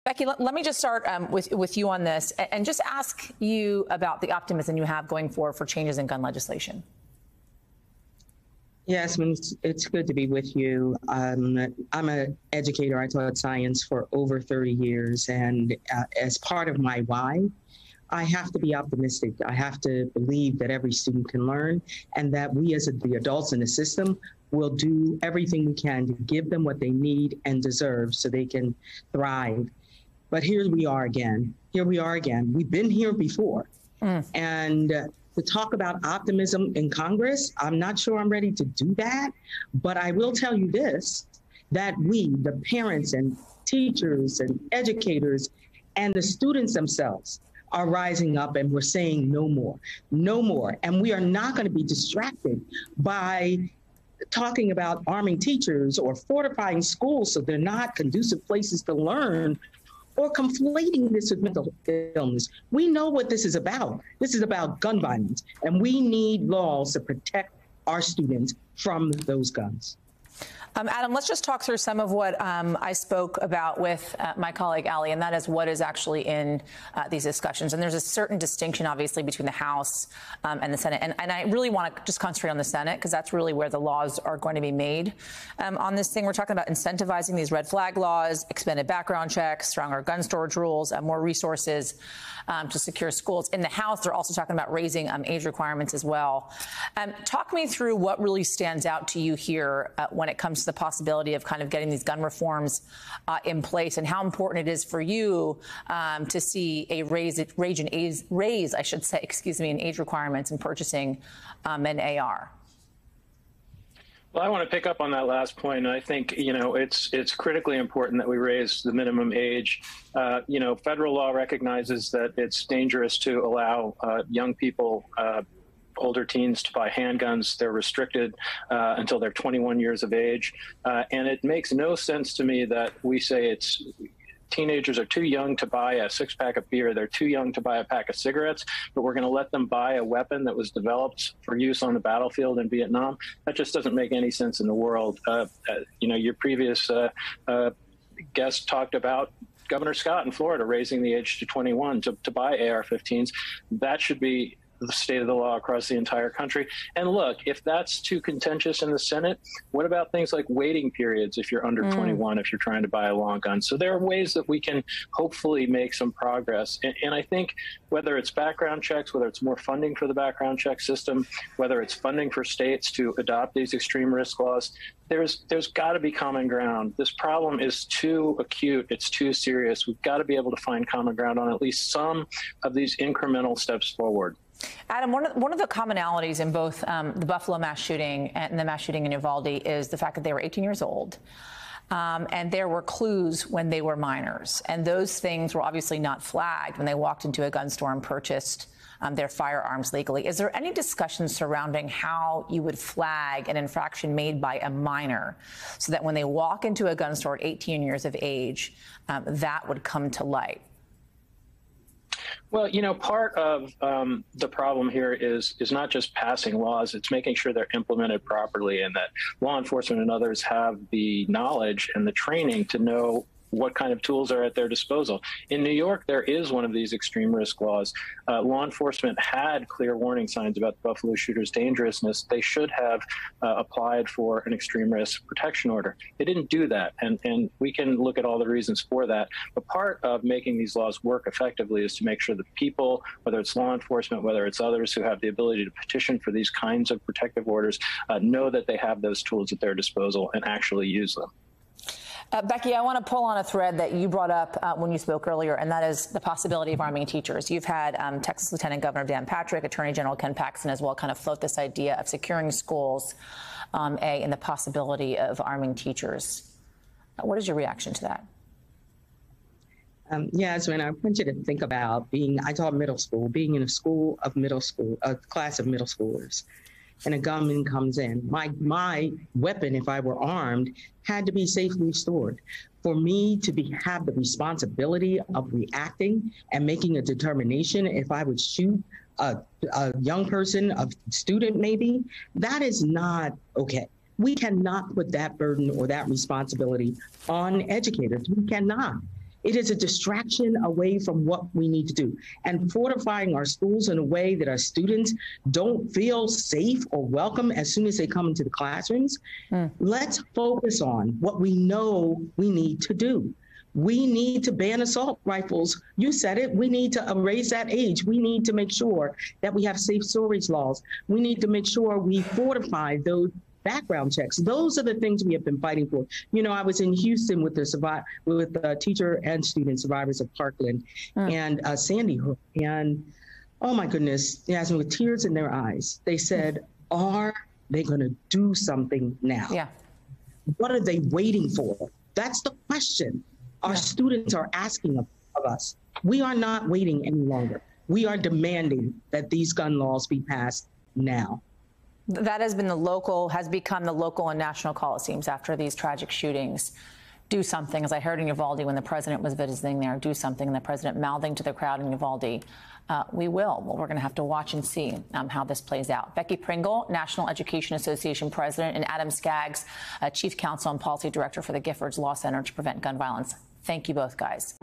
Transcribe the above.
Becky, let me just start with you on this and just ask you about the optimism you have going forward for changes in gun legislation. Yes, it's good to be with you. I'm an educator. I taught science for over 30 years. And as part of my why, I have to be optimistic. I have to believe that every student can learn and that we as the adults in the system will do everything we can to give them what they need and deserve so they can thrive. But here we are again. We've been here before. And to talk about optimism in Congress, I'm not sure I'm ready to do that. But I will tell you this, that we, the parents and teachers and educators and the students themselves are rising up and we're saying no more, no more. And we are not going to be distracted by talking about arming teachers or fortifying schools so they're not conducive places to learn, or conflating this with mental illness. We know what this is about. This is about gun violence, and we need laws to protect our students from those guns. Adam, let's just talk through some of what I spoke about with my colleague Ali, and that is what is actually in these discussions. And there's a certain distinction, obviously, between the House and the Senate. And I really want to just concentrate on the Senate, because that's really where the laws are going to be made on this thing. We're talking about incentivizing these red flag laws, expanded background checks, stronger gun storage rules, more resources to secure schools. In the House, they're also talking about raising age requirements as well. Talk me through what really stands out to you here when it comes to the possibility of kind of getting these gun reforms in place, and how important it is for you to see a raise, I should say, in age requirements in purchasing an AR. Well, I want to pick up on that last point. I think, it's critically important that we raise the minimum age. Federal law recognizes that it's dangerous to allow young people, older teens, to buy handguns. They're restricted until they're 21 years of age. And it makes no sense to me that we say teenagers are too young to buy a six-pack of beer. They're too young to buy a pack of cigarettes, but we're going to let them buy a weapon that was developed for use on the battlefield in Vietnam. That just doesn't make any sense in the world. Your previous guest talked about Governor Scott in Florida raising the age to 21 to buy AR-15s. That should be the state of the law across the entire country. And look, if that's too contentious in the Senate, what about things like waiting periods if you're under 21, if you're trying to buy a long gun? So there are ways that we can hopefully make some progress. And I think whether it's background checks, whether it's more funding for the background check system, whether it's funding for states to adopt these extreme risk laws, there's got to be common ground. This problem is too acute. It's too serious. We've got to be able to find common ground on at least some of these incremental steps forward. Adam, one of the commonalities in both the Buffalo mass shooting and the mass shooting in Uvalde is the fact that they were 18 years old. And there were clues when they were minors. And those things were obviously not flagged when they walked into a gun store and purchased their firearms legally. Is there any discussion surrounding how you would flag an infraction made by a minor so that when they walk into a gun store at 18 years of age, that would come to light? Well, part of the problem here is not just passing laws, it's making sure they're implemented properly and that law enforcement and others have the knowledge and the training to know what kind of tools are at their disposal. In New York, there is one of these extreme risk laws. Law enforcement had clear warning signs about the Buffalo shooter's dangerousness. They should have applied for an extreme risk protection order. They didn't do that, and we can look at all the reasons for that. But part of making these laws work effectively is to make sure that people, whether it's law enforcement, whether it's others who have the ability to petition for these kinds of protective orders, know that they have those tools at their disposal and actually use them. Becky, I want to pull on a thread that you brought up when you spoke earlier, and that is the possibility of arming teachers. You've had Texas Lieutenant Governor Dan Patrick, Attorney General Ken Paxton as well kind of float this idea of securing schools, and the possibility of arming teachers. What is your reaction to that? Yes, and I want you to think about I taught middle school, being in a class of middle schoolers. And a gunman comes in. My weapon, if I were armed, had to be safely stored. For me to have the responsibility of reacting and making a determination if I would shoot a young person, a student maybe, that is not okay. We cannot put that burden or that responsibility on educators. We cannot. It is a distraction away from what we need to do. And fortifying our schools in a way that our students don't feel safe or welcome as soon as they come into the classrooms. Let's focus on what we know we need to do. We need to ban assault rifles. You said it. We need to raise that age. We need to make sure that we have safe storage laws. We need to make sure we fortify those background checks. Those are the things we have been fighting for. You know, I was in Houston with the teacher and student survivors of Parkland and Sandy Hook. And oh my goodness, Yasmin, with tears in their eyes, they said, are they going to do something now? Yeah. What are they waiting for? That's the question our students are asking of us. We are not waiting any longer. We are demanding that these gun laws be passed now. That has become the local and national call, it seems, after these tragic shootings. Do something, as I heard in Uvalde when the president was visiting there, do something, and the president mouthing to the crowd in Uvalde. We will. Well, we're going to have to watch and see how this plays out. Becky Pringle, National Education Association president, and Adam Skaggs, chief counsel and policy director for the Giffords Law Center to Prevent Gun Violence. Thank you both, guys.